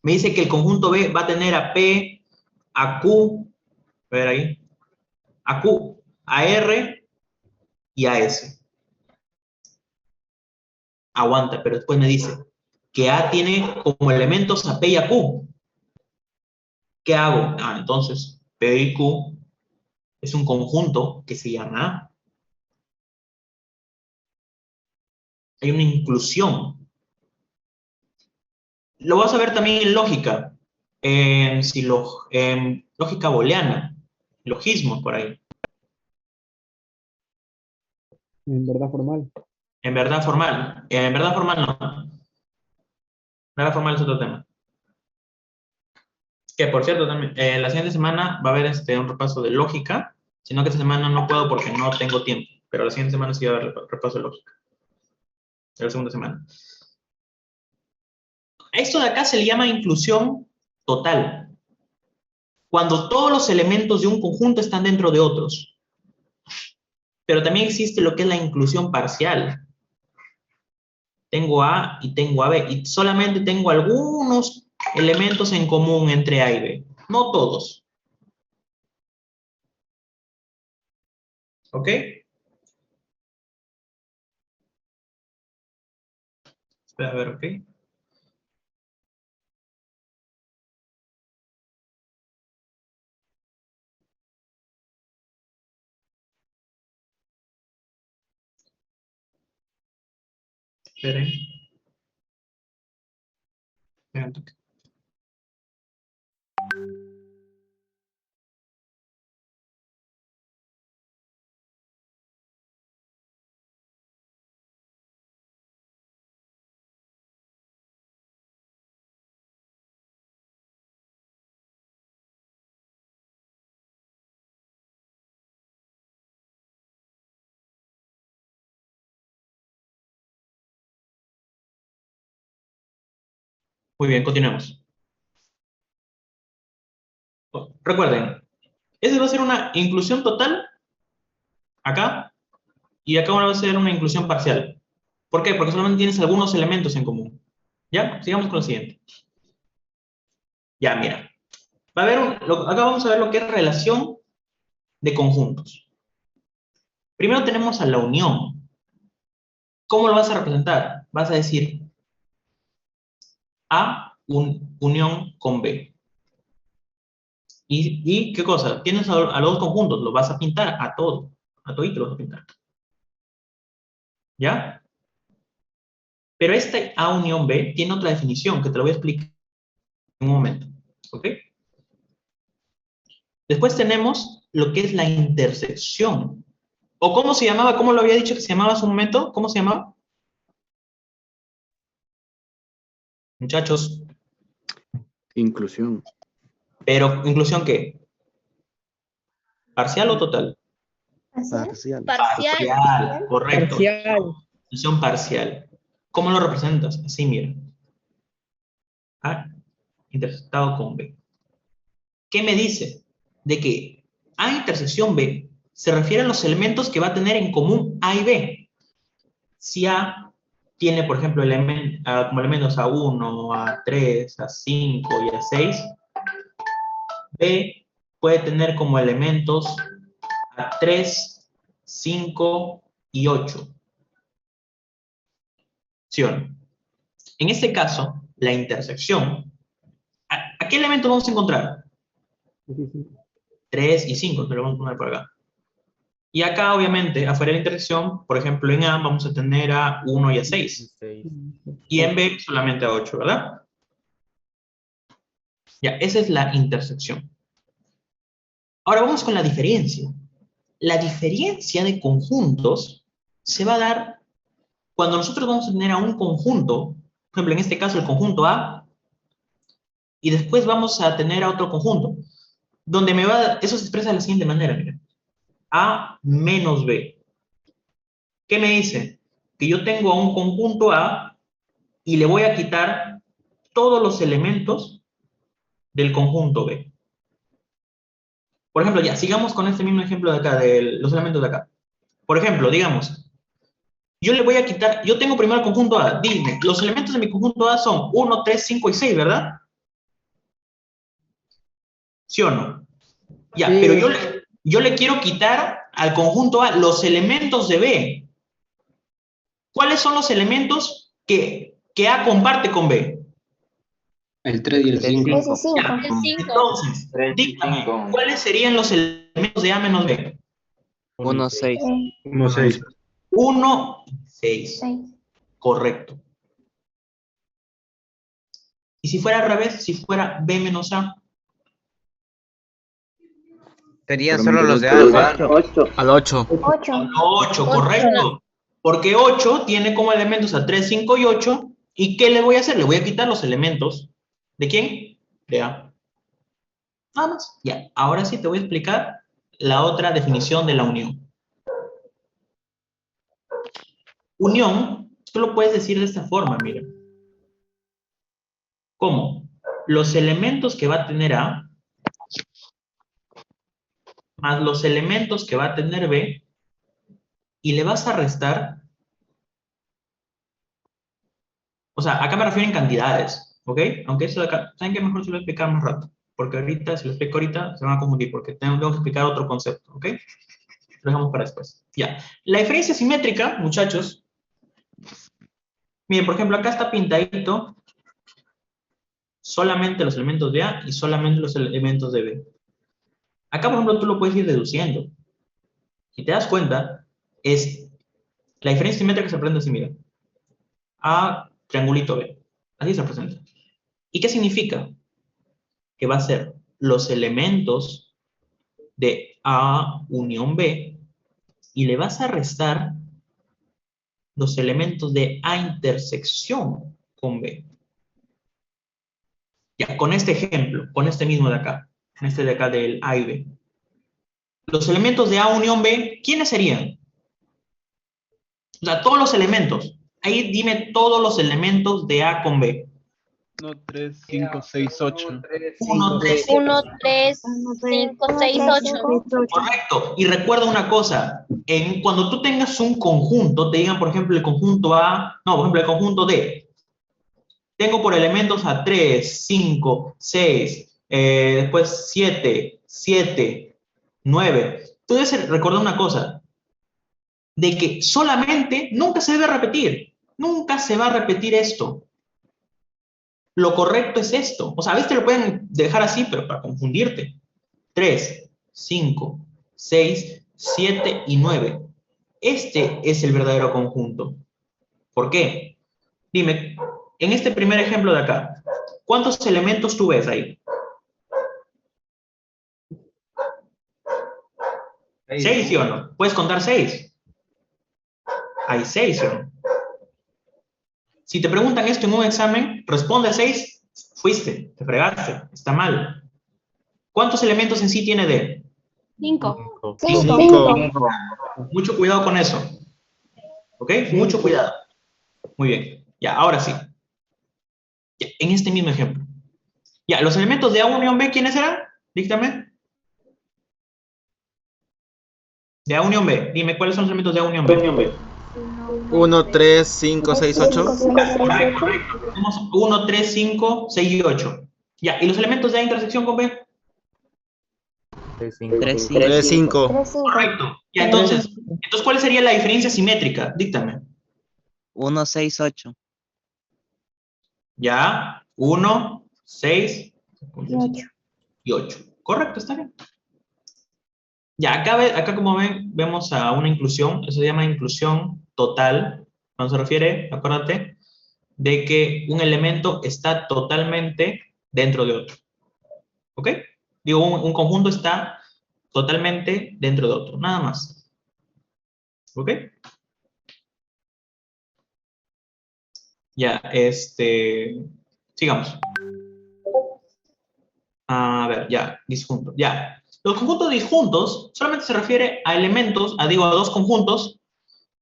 Me dice que el conjunto B va a tener a P, a Q, a ver ahí, a Q, a R y a S. Aguanta, pero después me dice que A tiene como elementos a P y a Q. ¿Qué hago? Entonces, P y Q es un conjunto que se llama A. Hay una inclusión. Lo vas a ver también en lógica, en lógica booleana, logismos por ahí. En verdad formal. En verdad formal. En verdad formal no. Verdad formal es otro tema. Que por cierto, también, la siguiente semana va a haber un repaso de lógica, sino que esta semana no puedo porque no tengo tiempo. Pero la siguiente semana sí va a haber repaso de lógica. La segunda semana. Esto de acá se le llama inclusión total. Cuando todos los elementos de un conjunto están dentro de otros. Pero también existe lo que es la inclusión parcial. Tengo A y tengo AB y solamente tengo algunos elementos en común entre A y B. No todos. ¿Ok? Espera, a ver, ¿ok? Esperen. Esperen un toque. Muy bien, continuemos. Recuerden, esa va a ser una inclusión total acá y acá va a ser una inclusión parcial. ¿Por qué? Porque solamente tienes algunos elementos en común. ¿Ya? Sigamos con lo siguiente. Ya, mira. Va a haber acá vamos a ver lo que es relación de conjuntos. Primero tenemos a la unión. ¿Cómo lo vas a representar? Vas a decir A unión con B. ¿Y qué cosa? Tienes a los dos conjuntos, los vas a pintar a todo. A todito los vas a pintar. ¿Ya? Pero este A unión B tiene otra definición que te lo voy a explicar en un momento. ¿Ok? Después tenemos lo que es la intersección. ¿O cómo se llamaba? ¿Cómo lo había dicho que se llamaba hace un momento? ¿Cómo se llamaba? Muchachos. Inclusión. Pero, ¿inclusión qué? ¿Parcial o total? Parcial. Parcial, correcto. Parcial. Inclusión parcial. ¿Cómo lo representas? Así, mira. A intersectado con B. ¿Qué me dice? De que A intersección B se refiere a los elementos que va a tener en común A y B. Si A tiene, por ejemplo, como elementos A1, A3, A5 y A6, B puede tener como elementos A3, 5 y 8. ¿Sí o no? En este caso, la intersección, ¿a qué elementos vamos a encontrar? 3 y 5, que lo vamos a poner por acá. Y acá, obviamente, afuera de la intersección, por ejemplo, en A vamos a tener a 1 y a 6. Y en B solamente a 8, ¿verdad? Ya, esa es la intersección. Ahora vamos con la diferencia. La diferencia de conjuntos se va a dar cuando nosotros vamos a tener a un conjunto, por ejemplo, en este caso el conjunto A, y después vamos a tener a otro conjunto, donde eso se expresa de la siguiente manera, miren. A menos B. ¿Qué me dice? Que yo tengo a un conjunto A y le voy a quitar todos los elementos del conjunto B. Por ejemplo, ya, sigamos con este mismo ejemplo de acá, de los elementos de acá. Por ejemplo, digamos, yo le voy a quitar, yo tengo primero el conjunto A, dime, los elementos de mi conjunto A son 1, 3, 5 y 6, ¿verdad? ¿Sí o no? Ya, Sí. pero yo le quiero quitar al conjunto A los elementos de B. ¿Cuáles son los elementos que A comparte con B? El 3 y el 5. 3 y 5. Ya, entonces, dígame, ¿cuáles serían los elementos de A menos B? 1, 6. 1, 6. 1, 6. 6. Correcto. ¿Y si fuera al revés? Si fuera B menos A. Serían solo los de A. 8. Al 8. 8. 8, correcto. Porque 8 tiene como elementos a 3, 5 y 8. ¿Y qué le voy a hacer? Le voy a quitar los elementos. ¿De quién? De A. Nada más. Ya, ahora sí te voy a explicar la otra definición de la unión. Unión, tú lo puedes decir de esta forma, mira. ¿Cómo? Los elementos que va a tener A más los elementos que va a tener B y le vas a restar. O sea, acá me refiero en cantidades, ¿ok? Aunque eso de acá, ¿saben qué? Mejor se lo voy a explicar más rato. Porque ahorita, si lo explico ahorita, se van a confundir, porque tengo que explicar otro concepto, ¿ok? Lo dejamos para después. Ya. La diferencia simétrica, muchachos. Miren, por ejemplo, acá está pintadito solamente los elementos de A y solamente los elementos de B. Acá, por ejemplo, tú lo puedes ir deduciendo. Si te das cuenta, es la diferencia simétrica se presenta así, mira. A triangulito B. Así se presenta. ¿Y qué significa? Que va a ser los elementos de A unión B y le vas a restar los elementos de A intersección con B. Ya, con este ejemplo, con este mismo de acá, con este de acá del A y B. Los elementos de A unión B, ¿quiénes serían? O sea, todos los elementos. Ahí dime todos los elementos de A con B. 1, 3, 5, 6, 8. 1, 3, 1, 3, 5, 6, 8. correcto. Y recuerda una cosa, cuando tú tengas un conjunto, te digan, por ejemplo, el conjunto A, no, por ejemplo, el conjunto D. Tengo por elementos a 3, 5, 6, después 7, 7, 9. Tú debes recordar una cosa, de que solamente nunca se debe repetir. Nunca se va a repetir esto. Lo correcto es esto. O sea, a veces te lo pueden dejar así, pero para confundirte. 3, 5, 6, 7 y 9. Este es el verdadero conjunto. ¿Por qué? Dime, en este primer ejemplo de acá, ¿cuántos elementos tú ves ahí? 6, ¿sí o no? ¿Puedes contar 6? Hay 6, ¿sí o no? Si te preguntan esto en un examen, responde 6, fuiste, te fregaste, está mal. ¿Cuántos elementos en sí tiene D? 5. 5. Mucho cuidado con eso. ¿Ok? Mucho cuidado. Muy bien. Ya, ahora sí. Ya, en este mismo ejemplo. Ya, los elementos de A unión B, ¿quiénes eran? Díctame. De A unión B. Dime, ¿cuáles son los elementos de A unión B? 1, 3, 5, 6, 8. Correcto. Tenemos 1, 3, 5, 6 y 8. Ya, ¿y los elementos de A intersección con B? 3, 5. 3, 5. Correcto. Ya, entonces, ¿cuál sería la diferencia simétrica? Díctame. 1, 6, 8. Ya, 1, 6 Y 8. y 8. Correcto, está bien. Ya, acá como ven, vemos a una inclusión, eso se llama inclusión total, cuando se refiere, acuérdate, de que un elemento está totalmente dentro de otro. ¿Ok? Digo, un conjunto está totalmente dentro de otro, nada más. ¿Ok? Ya, sigamos. A ver, ya, disjunto, ya. Los conjuntos disjuntos solamente se refiere a elementos, a dos conjuntos,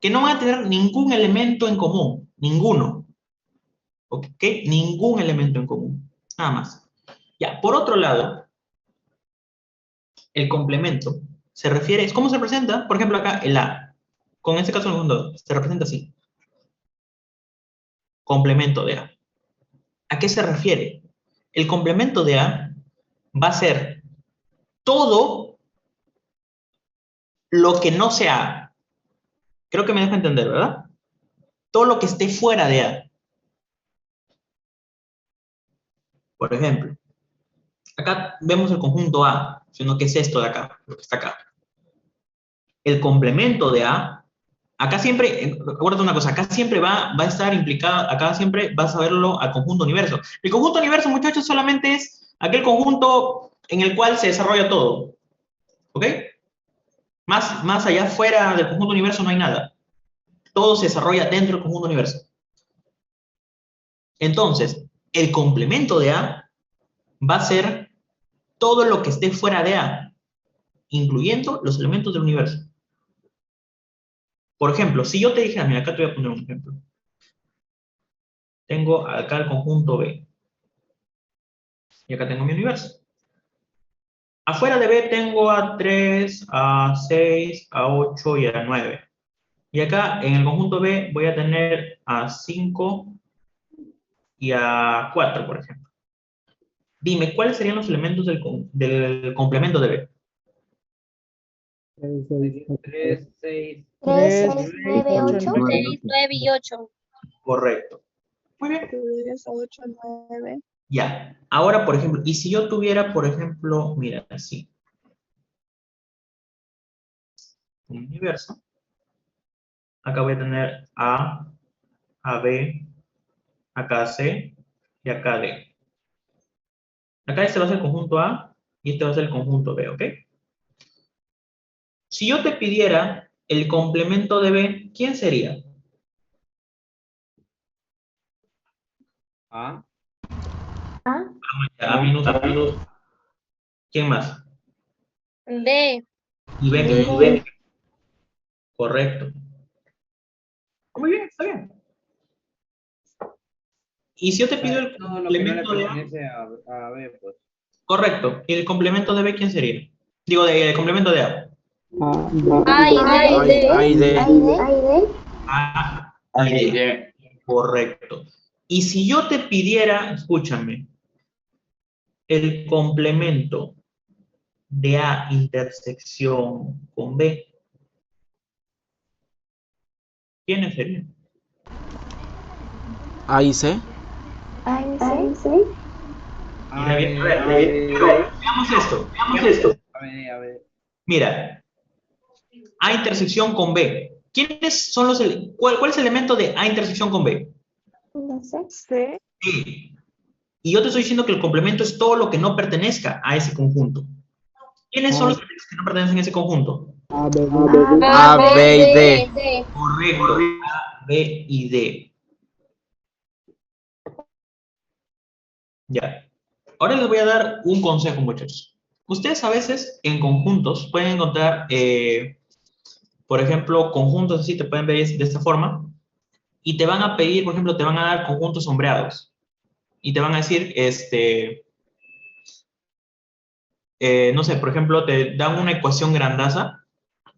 que no van a tener ningún elemento en común, ninguno. ¿Ok? Ningún elemento en común, nada más. Ya, por otro lado, el complemento se refiere, ¿cómo se presenta? Por ejemplo, acá el A. con este caso el conjunto se representa así. Complemento de A. ¿A qué se refiere? El complemento de A va a ser todo lo que no sea A. Creo que me dejo entender, ¿verdad? Todo lo que esté fuera de A. Por ejemplo, acá vemos el conjunto A, sino que es esto de acá, lo que está acá. El complemento de A, acá siempre, recuerda una cosa, acá siempre va a estar implicado, acá siempre vas a verlo al conjunto universo. El conjunto universo, muchachos, solamente es aquel conjunto en el cual se desarrolla todo. ¿Ok? Más allá, fuera del conjunto universo, no hay nada. Todo se desarrolla dentro del conjunto universo. Entonces, el complemento de A va a ser todo lo que esté fuera de A, incluyendo los elementos del universo. Por ejemplo, si yo te dijera, mira, acá te voy a poner un ejemplo. Tengo acá el conjunto B. Y acá tengo mi universo. Afuera de B tengo a 3, a 6, a 8 y a 9. Y acá en el conjunto B voy a tener a 5 y a 4, por ejemplo. Dime, ¿cuáles serían los elementos del complemento de B? 3, 6, 3, 6, 9, 8. 6, 9 y 8. Correcto. Muy bien. 3, 8, 9. Ya. Ahora, por ejemplo, y si yo tuviera, por ejemplo, mira, así. Un universo. Acá voy a tener A B, acá C y acá D. Acá este va a ser el conjunto A y este va a ser el conjunto B, ¿ok? Si yo te pidiera el complemento de B, ¿quién sería? A, A minúscula. ¿Quién más? B. Y B. Correcto. Muy bien, está bien. Y si yo te pido el todo lo que no le complemento de A, pertenece a B, pues. correcto. ¿Y el complemento de B quién sería? Digo, el complemento de A. A y D. A y D. A y D. Correcto. Y si yo te pidiera, escúchame, el complemento de A intersección con B, ¿quiénes serían? A y C. Mira bien, a ver, veamos esto. A ver. Mira, A intersección con B. ¿Quiénes son cuál es el elemento de A intersección con B? No sé. Sí. Y yo te estoy diciendo que el complemento es todo lo que no pertenezca a ese conjunto. ¿Quiénes son los elementos que no pertenecen a ese conjunto? A, B y D. Correcto. A, B y D. Ya. Ahora les voy a dar un consejo, muchachos. Ustedes a veces en conjuntos pueden encontrar, por ejemplo, conjuntos así, te pueden ver de esta forma, y te van a pedir, por ejemplo, te van a dar conjuntos sombreados. Y te van a decir, no sé, por ejemplo, te dan una ecuación grandaza,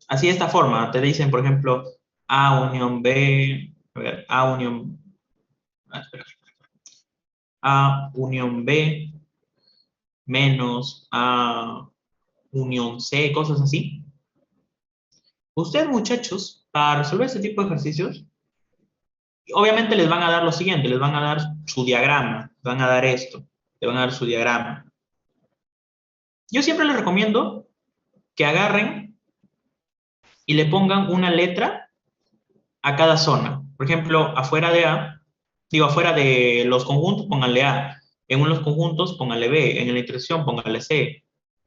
así de esta forma, te dicen, por ejemplo, A unión B, a ver, A unión, espera, A unión B menos A unión C, cosas así. Ustedes, muchachos, para resolver este tipo de ejercicios, obviamente les van a dar lo siguiente, les van a dar su diagrama, les van a dar esto, les van a dar su diagrama. Yo siempre les recomiendo que agarren y le pongan una letra a cada zona. Por ejemplo, afuera de A, afuera de los conjuntos, pónganle A. En unos conjuntos, pónganle B. En la intersección, pónganle C.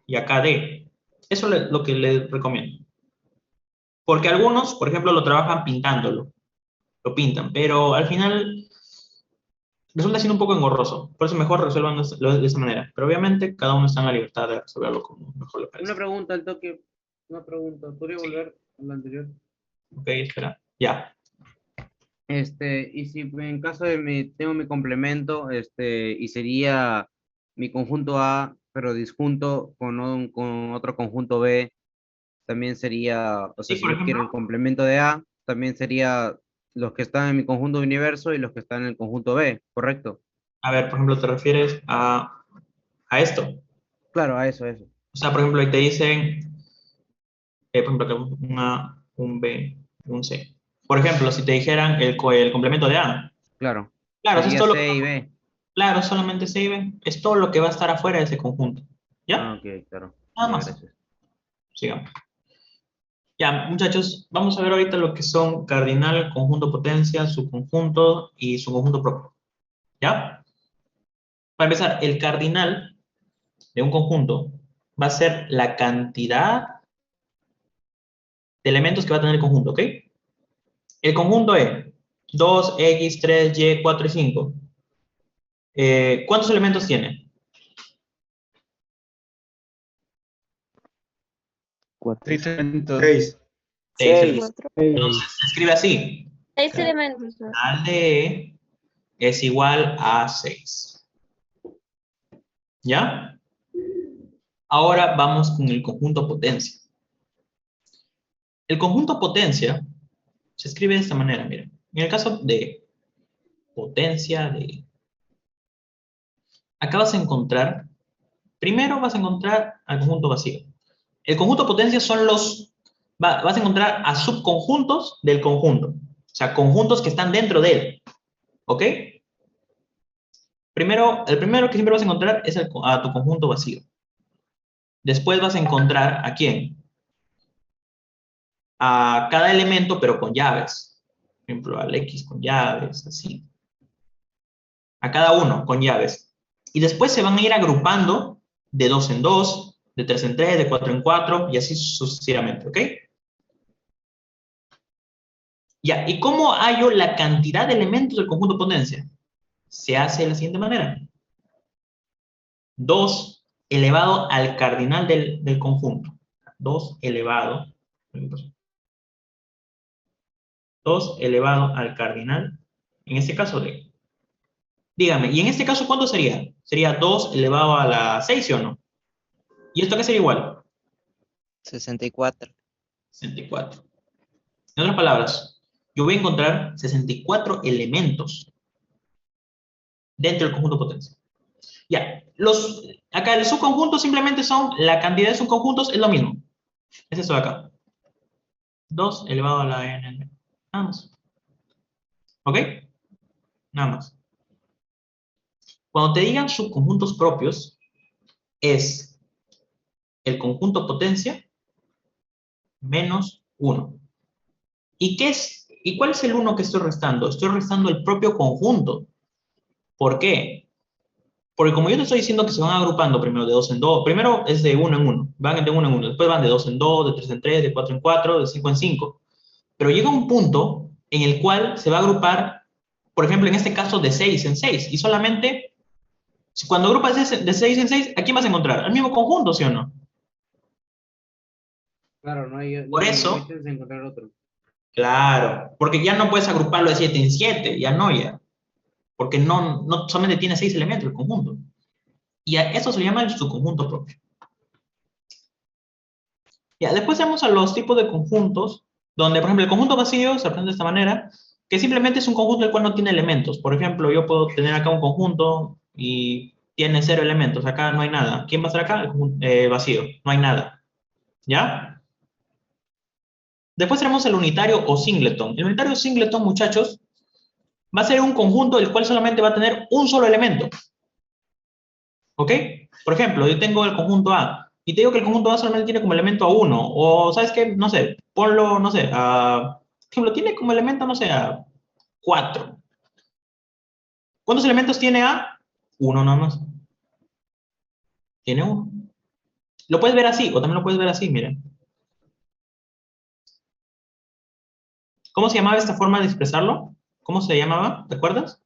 Y acá D. Eso es lo que les recomiendo. Porque algunos, por ejemplo, lo trabajan pintándolo. Lo pintan, pero al final resulta siendo un poco engorroso. Por eso mejor resuelvan de esa manera. Pero obviamente cada uno está en la libertad de resolverlo como mejor le parece. Una pregunta al toque. Una pregunta. ¿Podría volver a la anterior? Ok, espera. Ya. Y si en caso de tengo mi complemento, y sería mi conjunto A, pero disjunto con otro conjunto B, también sería, o sea, Sí, si por yo quiero el ejemplo. complemento de A, también sería los que están en mi conjunto de universo y los que están en el conjunto B, ¿correcto? A ver, por ejemplo, te refieres a esto. Claro, a eso, eso. O sea, por ejemplo, ahí te dicen, por ejemplo, que un A, un B, un C. Por ejemplo, si te dijeran el complemento de A, Claro. claro, eso es Sería todo lo que C y B. claro, solamente C y B, es todo lo que va a estar afuera de ese conjunto. Ah, ¿Ya? ok, claro. Nada Ya, más. gracias. Sigamos. Ya, muchachos, vamos a ver ahorita lo que son cardinal, conjunto potencia, subconjunto y su conjunto propio. ¿Ya? Para empezar, el cardinal de un conjunto va a ser la cantidad de elementos que va a tener el conjunto, ¿ok? El conjunto es 2, X, 3, Y, 4 y 5. ¿Cuántos elementos tiene? 4. 6 elementos. 6. 6. 4. Entonces, se escribe así. 6 elementos. ¿No? Cardinal de E es igual a 6. ¿Ya? Ahora vamos con el conjunto potencia. El conjunto potencia se escribe de esta manera, miren. En el caso de potencia de... Acá vas a encontrar, primero vas a encontrar al conjunto vacío. El conjunto potencia son vas a encontrar a subconjuntos del conjunto. O sea, conjuntos que están dentro de él. ¿Ok? Primero, el primero que siempre vas a encontrar es a tu conjunto vacío. Después vas a encontrar, ¿a quién? A cada elemento, pero con llaves. Por ejemplo, al X con llaves, así. A cada uno con llaves. Y después se van a ir agrupando de 2 en 2, de 3 en 3, de 4 en 4, y así sucesivamente, ¿ok? Ya, ¿y cómo hallo la cantidad de elementos del conjunto potencia? Se hace de la siguiente manera. 2 elevado al cardinal del conjunto. 2 elevado. 2 elevado al cardinal. En este caso, dígame, ¿y en este caso cuánto sería? Sería 2 elevado a la 6, ¿sí o no? ¿Y esto qué sería igual? 64. 64. En otras palabras, yo voy a encontrar 64 elementos dentro del conjunto potencia. Ya, acá el subconjunto simplemente son, la cantidad de subconjuntos es lo mismo. Es esto de acá. 2 elevado a la n. Nada más. ¿Ok? Nada más. Cuando te digan subconjuntos propios, es el conjunto potencia menos 1. ¿Y cuál es el 1 que estoy restando? Estoy restando el propio conjunto. ¿Por qué? Porque como yo te estoy diciendo que se van agrupando primero de 2 en 2, primero es de 1 en 1, van de 1 en 1, después van de 2 en 2, de 3 en 3, de 4 en 4, de 5 en 5. Pero llega un punto en el cual se va a agrupar, por ejemplo, en este caso de 6 en 6, y solamente, cuando agrupas de 6 en 6, ¿a quién vas a encontrar? Al mismo conjunto, ¿sí o no? Claro, Por no eso, hay chance de encontrar otro. claro, porque ya no puedes agruparlo de 7 en 7, ya no, ya. Porque no solamente tiene 6 elementos el conjunto. Y a eso se le llama el subconjunto propio. Ya, después tenemos a los tipos de conjuntos, donde, por ejemplo, el conjunto vacío se representa de esta manera, que simplemente es un conjunto el cual no tiene elementos. Por ejemplo, yo puedo tener acá un conjunto y tiene 0 elementos. Acá no hay nada. ¿Quién va a estar acá? Vacío. No hay nada. ¿Ya? Después tenemos el unitario o singleton. El unitario o singleton, muchachos, va a ser un conjunto el cual solamente va a tener un solo elemento. ¿Ok? Por ejemplo, yo tengo el conjunto A y te digo que el conjunto A solamente tiene como elemento a 1, o ¿sabes qué? No sé, ponlo, no sé, por ejemplo, tiene como elemento, no sé, a 4. ¿Cuántos elementos tiene A? 1 nada más. Tiene 1. Lo puedes ver así, o también lo puedes ver así, miren. ¿Cómo se llamaba esta forma de expresarlo? ¿Cómo se llamaba? ¿Te acuerdas?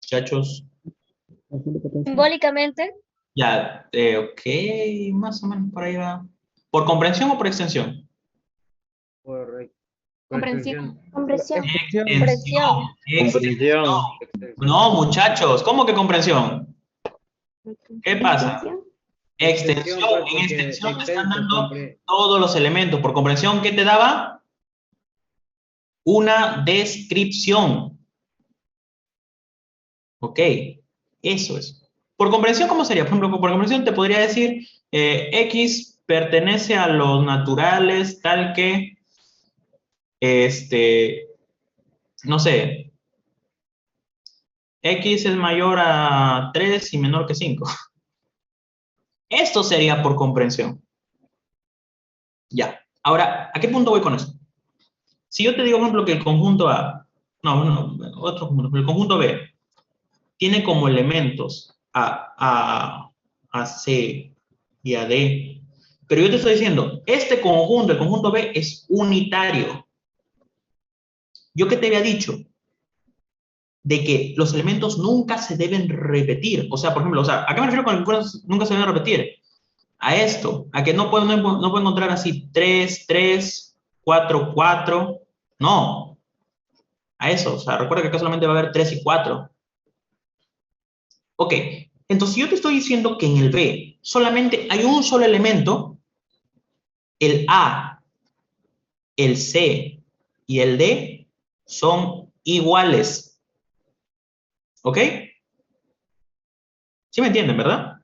Muchachos. Simbólicamente, Ya, ok, más o menos por ahí va. ¿Por comprensión o por extensión? Correcto. comprensión. Compresión. Comprensión. No, muchachos, ¿cómo que comprensión? ¿Qué pasa? Extensión, pues, en porque extensión te están extenso, dando todos los elementos. Por comprensión, ¿qué te daba? Una descripción. Ok, eso es. Por comprensión, ¿cómo sería? Por ejemplo, por comprensión te podría decir, X pertenece a los naturales tal que, no sé, X es mayor a 3 y menor que 5. Esto sería por comprensión. Ya. Ahora, ¿a qué punto voy con eso? Si yo te digo, por ejemplo, que el conjunto A, otro conjunto, el conjunto B, tiene como elementos a C y a D, pero yo te estoy diciendo, este conjunto, el conjunto B, es unitario. ¿Yo qué te había dicho? De que los elementos nunca se deben repetir. O sea, por ejemplo, ¿a qué me refiero con que nunca se deben repetir? A esto, a que no puedo encontrar así 3, 3, 4, 4. No, a eso. O sea, recuerda que acá solamente va a haber 3 y 4. Ok, entonces yo te estoy diciendo que en el B solamente hay un solo elemento, el A, el C y el D son iguales. ¿Ok? ¿Sí me entienden, verdad?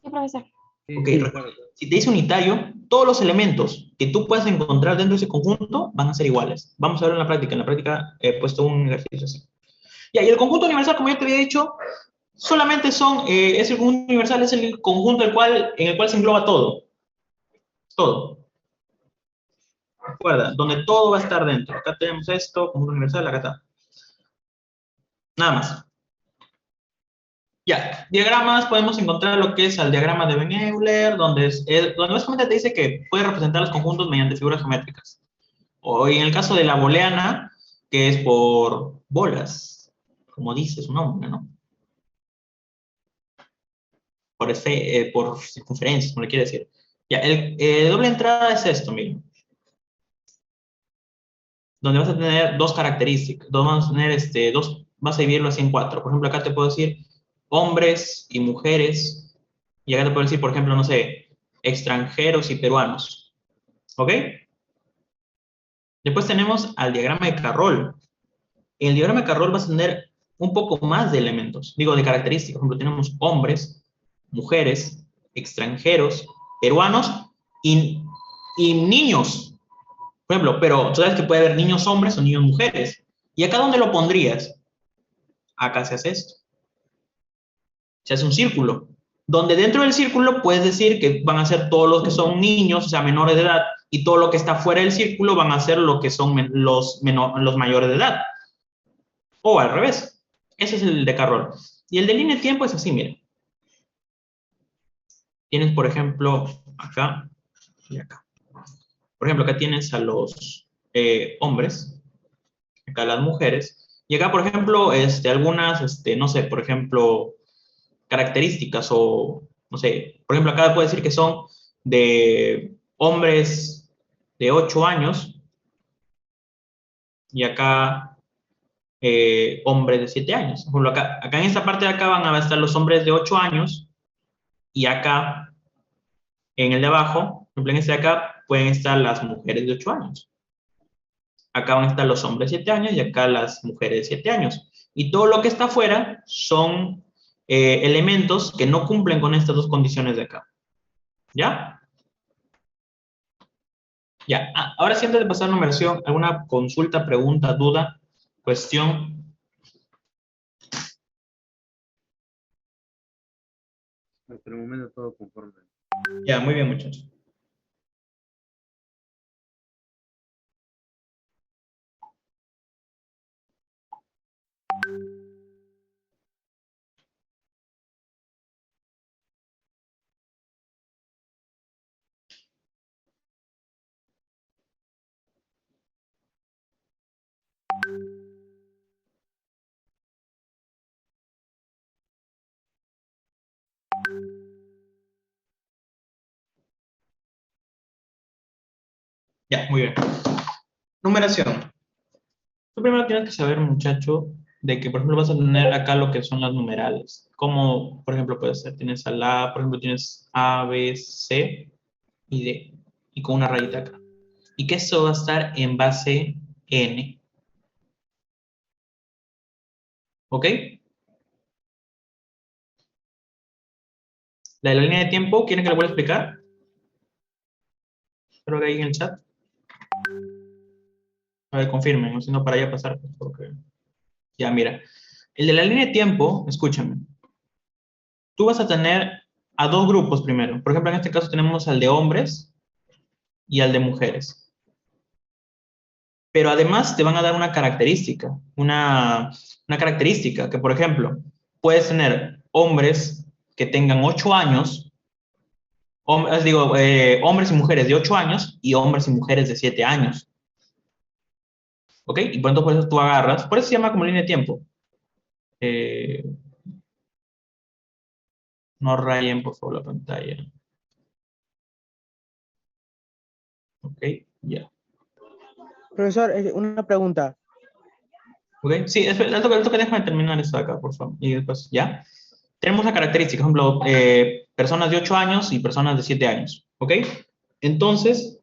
Sí, profesor. Ok, recuerda, si te dice unitario, todos los elementos que tú puedas encontrar dentro de ese conjunto van a ser iguales. Vamos a ver en la práctica. En la práctica he puesto un ejercicio así. Ya, y el conjunto universal, como ya te había dicho, solamente es el conjunto universal, es el conjunto en el cual se engloba todo. Todo. Recuerda, donde todo va a estar dentro. Acá tenemos esto, conjunto universal, acá está. Nada más. Ya, diagramas, podemos encontrar lo que es el diagrama de Ben-Euler, donde básicamente te dice que puede representar los conjuntos mediante figuras geométricas. O en el caso de la booleana, que es por bolas, como dice su nombre, ¿no? Por circunferencias, como le quiere decir. Ya, el doble entrada es esto, miren. Donde vas a tener dos características, vas a tener vas a dividirlo así en cuatro. Por ejemplo, acá te puedo decir hombres y mujeres, y acá te puedo decir, por ejemplo, no sé, extranjeros y peruanos. ¿Ok? Después tenemos al diagrama de Carroll. En el diagrama de Carroll vas a tener un poco más de elementos, digo, de características. Por ejemplo, tenemos hombres, mujeres, extranjeros, peruanos y niños. Por ejemplo, pero tú sabes que puede haber niños hombres o niños mujeres. ¿Y acá dónde lo pondrías? Acá se hace esto. Se hace un círculo. Donde dentro del círculo puedes decir que van a ser todos los que son niños, o sea, menores de edad, y todo lo que está fuera del círculo van a ser lo que son los mayores de edad. O al revés. Ese es el de Carroll. Y el de línea de tiempo es así, mira. Tienes, por ejemplo, acá y acá. Por ejemplo, acá tienes a los hombres, acá las mujeres, y acá, por ejemplo, algunas, no sé, por ejemplo, características o, no sé, por ejemplo, acá puede decir que son de hombres de 8 años y acá hombres de 7 años. Por ejemplo, acá en esta parte de acá van a estar los hombres de 8 años y acá, en el de abajo, por ejemplo, en este de acá, pueden estar las mujeres de 8 años. Acá van a estar los hombres de 7 años y acá las mujeres de 7 años. Y todo lo que está afuera son elementos que no cumplen con estas dos condiciones de acá. ¿Ya? Ya. Ahora sí, antes de pasar a la numeración, ¿alguna consulta, pregunta, duda, cuestión? Hasta el momento todo conforme. Ya, muy bien, muchachos. Ya, muy bien. Numeración. Tú primero tienes que saber, muchacho, de que, por ejemplo, vas a tener acá lo que son las numerales. Como, por ejemplo, puede ser, tienes a la, por ejemplo, tienes A, B, C y D. Y con una rayita acá. Y que eso va a estar en base N. ¿Ok? La de la línea de tiempo, ¿quieren que la vuelva a explicar? Espero que ahí en el chat. A ver, confirmen, o si no, para ya pasar. Porque... Ya, mira. El de la línea de tiempo, escúchame. Tú vas a tener a dos grupos primero. Por ejemplo, en este caso tenemos al de hombres y al de mujeres. Pero además te van a dar una característica. Una característica que, por ejemplo, puedes tener hombres que tengan 8 años, hombres y mujeres de 8 años y hombres y mujeres de 7 años. ¿Ok? Y por eso tú agarras, por eso se llama como línea de tiempo. No rayen, por favor, la pantalla. Ok, ya. Profesor, una pregunta. Ok, sí, el toque déjame terminar esto de acá, por favor. Y después, ya. Tenemos la característica, por ejemplo, personas de 8 años y personas de 7 años. ¿Ok? Entonces,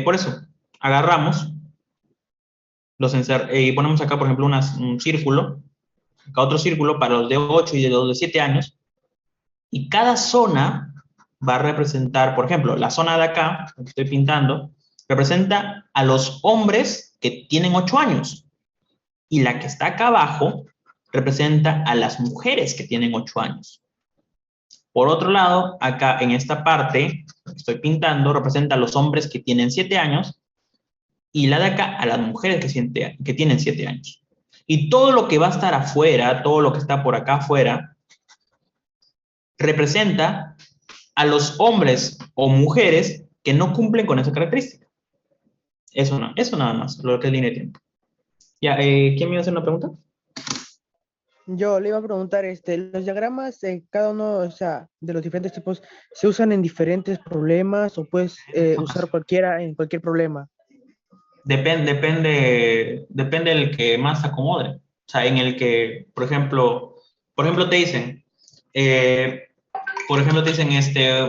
por eso, agarramos y ponemos acá, por ejemplo, un círculo, acá otro círculo para los de 8 y de los de 7 años, y cada zona va a representar, por ejemplo, la zona de acá, que estoy pintando, representa a los hombres que tienen 8 años, y la que está acá abajo representa a las mujeres que tienen 8 años. Por otro lado, acá en esta parte que estoy pintando, representa a los hombres que tienen 7 años, y la de acá a las mujeres que tienen 7 años. Y todo lo que va a estar afuera, todo lo que está por acá afuera, representa a los hombres o mujeres que no cumplen con esa característica. Eso no, eso nada más, lo que es línea de tiempo. Ya, ¿quién me iba a hacer una pregunta? Yo le iba a preguntar, los diagramas, cada uno, o sea, de los diferentes tipos, ¿se usan en diferentes problemas o puedes usar cualquiera en cualquier problema? Depende del que más se acomode. O sea, en el que, por ejemplo te dicen,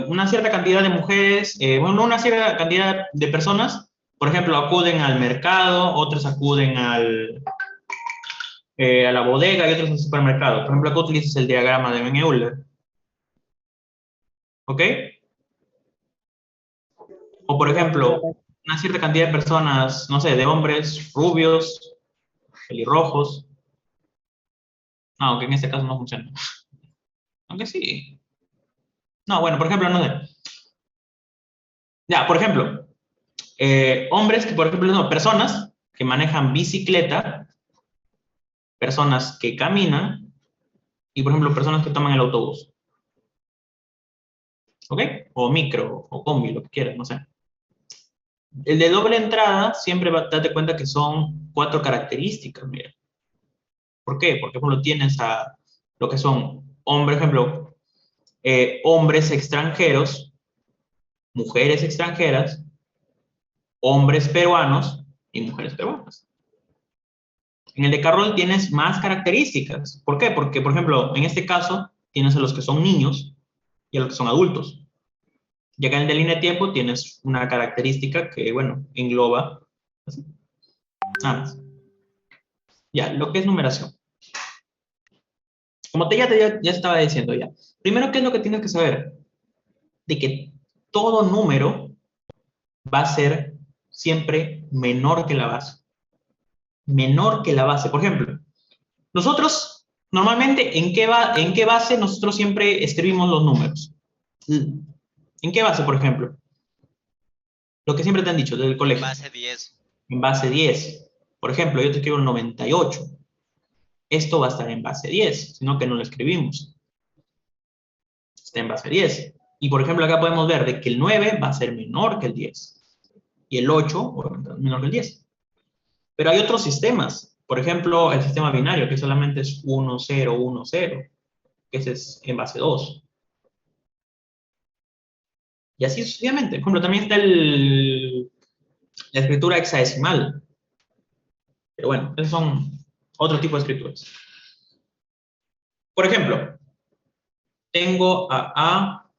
una cierta cantidad de mujeres, bueno, una cierta cantidad de personas, por ejemplo, acuden al mercado, otros acuden a la bodega y otros al supermercado. Por ejemplo, acá utilizas el diagrama de Ben Euler. ¿Ok? O por ejemplo, una cierta cantidad de personas, no sé, de hombres rubios, pelirrojos. No, aunque en este caso no funciona. Aunque sí. No, bueno, por ejemplo, no sé. Ya, por ejemplo, hombres que, por ejemplo, no, personas que manejan bicicleta, personas que caminan y, por ejemplo, personas que toman el autobús. ¿Ok? O micro, o combi, lo que quieras, no sé. El de doble entrada, siempre date cuenta que son 4 características, mira. ¿Por qué? Porque, por ejemplo, tienes a lo que son, hombres extranjeros, mujeres extranjeras, hombres peruanos y mujeres peruanas. En el de Carroll tienes más características. ¿Por qué? Porque, por ejemplo, en este caso, tienes a los que son niños y a los que son adultos. Y acá en el de línea de tiempo tienes una característica que, bueno, engloba así. Nada más. Ya, lo que es numeración. Como ya estaba diciendo ya. Primero, ¿qué es lo que tienes que saber? De que todo número va a ser siempre menor que la base. Menor que la base. Por ejemplo, nosotros normalmente, ¿en qué base nosotros siempre escribimos los números? ¿En qué base, por ejemplo? Lo que siempre te han dicho desde el colegio. Base 10. En base 10. Por ejemplo, yo te escribo el 98. Esto va a estar en base 10, sino que no lo escribimos. Está en base 10. Y por ejemplo, acá podemos ver de que el 9 va a ser menor que el 10. Y el 8, obviamente, menor que el 10. Pero hay otros sistemas. Por ejemplo, el sistema binario, que solamente es 1, 0, 1, 0. Que ese es en base 2. Y así sucesivamente. Por ejemplo, también está la escritura hexadecimal. Pero bueno, esos son Otro tipo de escrituras. Por ejemplo, tengo a A,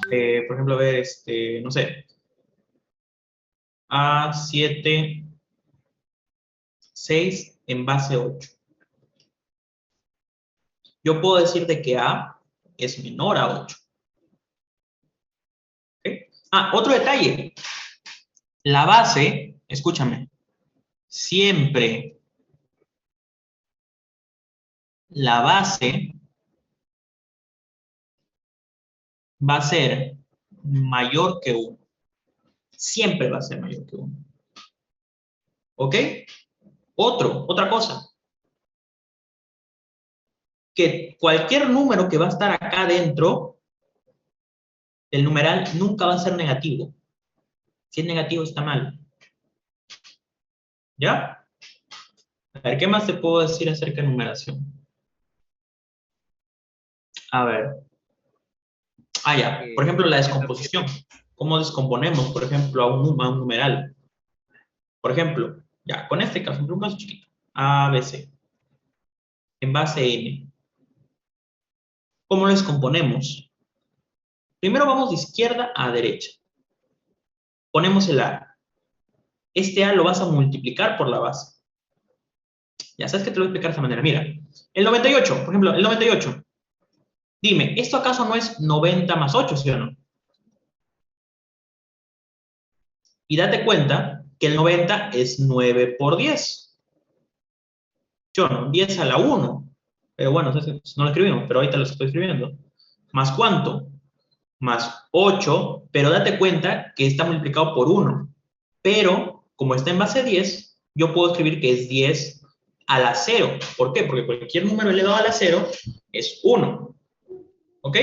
por ejemplo, a ver, no sé, A7, 6 en base 8. Yo puedo decir de que A es menor a 8. ¿Okay? Ah, otro detalle. La base, escúchame, siempre la base va a ser mayor que 1. Siempre va a ser mayor que 1. ¿Ok? Otra cosa. Que cualquier número que va a estar acá dentro, el numeral nunca va a ser negativo. Si es negativo está mal. ¿Ya? A ver, ¿qué más te puedo decir acerca de numeración? A ver. Ah, ya. Por ejemplo, la descomposición. ¿Cómo descomponemos, por ejemplo, a un numeral? Por ejemplo, ya, con este caso, un caso chiquito. A, B, C. En base N. ¿Cómo lo descomponemos? Primero vamos de izquierda a derecha. Ponemos el A. Este A lo vas a multiplicar por la base. Ya sabes que te lo voy a explicar de esta manera. Mira, el 98, por ejemplo, el 98. Dime, ¿esto acaso no es 90 más 8, sí o no? Y date cuenta que el 90 es 9 por 10. Yo no, 10 a la 1. Pero bueno, no lo escribimos, pero ahorita lo estoy escribiendo. ¿Más cuánto? Más 8, pero date cuenta que está multiplicado por 1. Pero, como está en base 10, yo puedo escribir que es 10 a la 0. ¿Por qué? Porque cualquier número elevado a la 0 es 1. ¿Ok?